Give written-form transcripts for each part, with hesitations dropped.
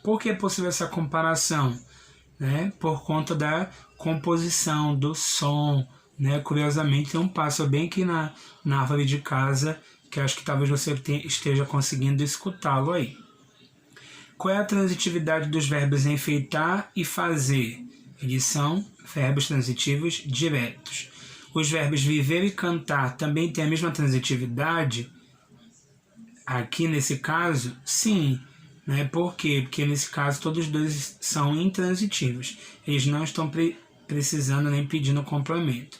Por que é possível essa comparação? Né? Por conta da composição, do som, né? Curiosamente tem um pássaro bem aqui na árvore de casa, que acho que talvez você esteja conseguindo escutá-lo aí. Qual é a transitividade dos verbos enfeitar e fazer? Eles são verbos transitivos diretos. Os verbos viver e cantar também têm a mesma transitividade? Aqui nesse caso, sim. Né? Por quê? Porque nesse caso todos os dois são intransitivos. Eles não estão precisando nem pedindo complemento.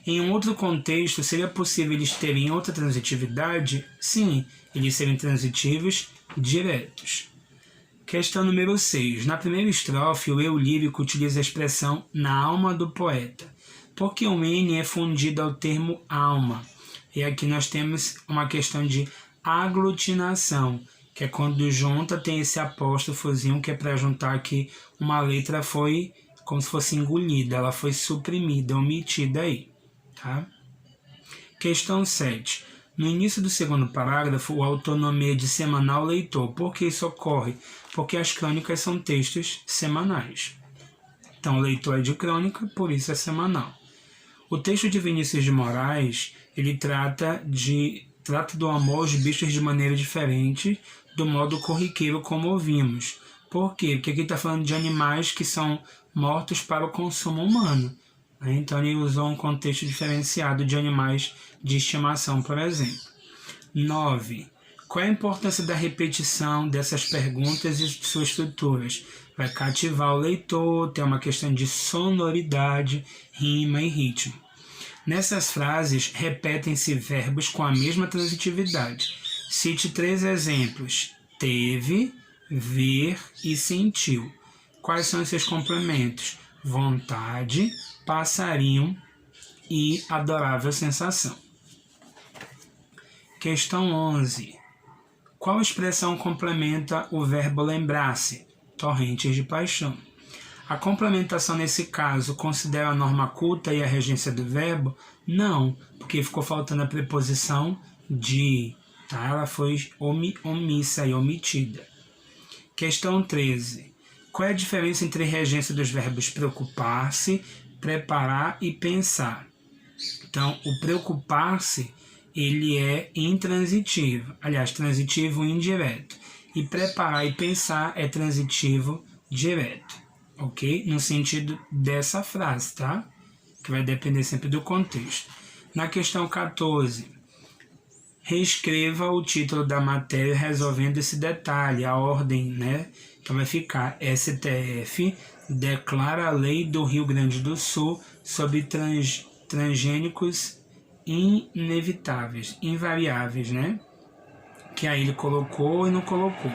Em um outro contexto, seria possível eles terem outra transitividade? Sim, eles serem transitivos diretos. Questão número 6. Na primeira estrofe, o eu lírico utiliza a expressão na alma do poeta, porque o N é fundido ao termo alma. E aqui nós temos uma questão de aglutinação, que é quando junta, tem esse apóstrofozinho, que é para juntar que uma letra foi como se fosse engolida, ela foi suprimida, omitida aí. Tá? Questão 7. No início do segundo parágrafo, o autor nomeia de semanal leitor. Por que isso ocorre? Porque as crônicas são textos semanais. Então, o leitor é de crônica, por isso é semanal. O texto de Vinícius de Moraes, ele trata do amor aos bichos de maneira diferente, do modo corriqueiro como ouvimos. Por quê? Porque aqui está falando de animais que são mortos para o consumo humano. Então ele usou um contexto diferenciado de animais de estimação, por exemplo. 9. Qual é a importância da repetição dessas perguntas e suas estruturas? Vai cativar o leitor, tem uma questão de sonoridade, rima e ritmo. Nessas frases, repetem-se verbos com a mesma transitividade. Cite 3 exemplos. Teve, ver e sentiu. Quais são os seus complementos? Vontade, passarinho e adorável sensação. Questão 11. Qual expressão complementa o verbo lembrar-se? Torrentes de paixão. A complementação nesse caso considera a norma culta e a regência do verbo? Não, porque ficou faltando a preposição de. Tá? Ela foi omissa e omitida. Questão 13. Qual é a diferença entre regência dos verbos preocupar-se, preparar e pensar? Então, o preocupar-se, ele é intransitivo. Aliás, transitivo indireto. E preparar e pensar é transitivo direto. Ok? No sentido dessa frase, tá? Que vai depender sempre do contexto. Na questão 14, reescreva o título da matéria resolvendo esse detalhe, a ordem, né? Então vai ficar: STF declara a lei do Rio Grande do Sul sobre transgênicos inevitáveis, invariáveis, né? Que aí ele colocou e não colocou.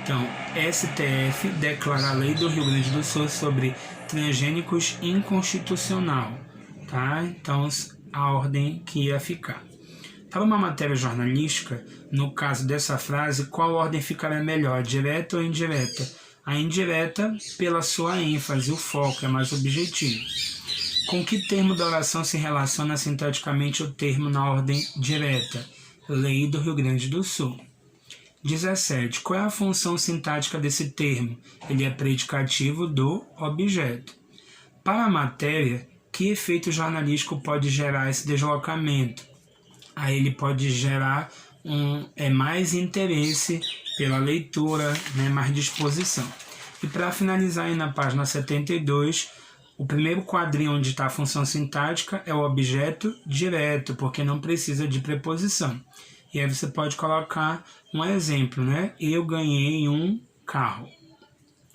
Então, STF declara a lei do Rio Grande do Sul sobre transgênicos inconstitucional, tá? Então, a ordem que ia ficar. Para uma matéria jornalística, no caso dessa frase, qual ordem ficaria melhor, direta ou indireta? A indireta, pela sua ênfase, o foco é mais objetivo. Com que termo da oração se relaciona sintaticamente o termo na ordem direta? Lei do Rio Grande do Sul. 17. Qual é a função sintática desse termo? Ele é predicativo do objeto. Para a matéria, que efeito jornalístico pode gerar esse deslocamento? Aí ele pode gerar mais interesse pela leitura, né, mais disposição. E para finalizar aí na página 72, o primeiro quadrinho onde está a função sintática é o objeto direto, porque não precisa de preposição. E aí você pode colocar um exemplo, né? Eu ganhei um carro.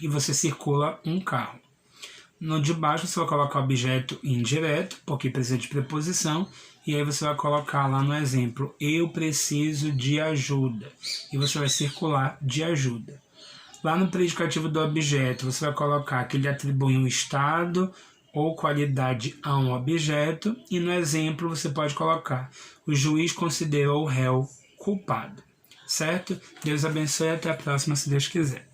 E você circula um carro. No de baixo você vai colocar objeto indireto, porque precisa de preposição. E aí você vai colocar lá no exemplo: eu preciso de ajuda. E você vai circular de ajuda. Lá no predicativo do objeto você vai colocar que ele atribui um estado ou qualidade a um objeto, e no exemplo você pode colocar: o juiz considerou o réu culpado. Certo? Deus abençoe e até a próxima, se Deus quiser.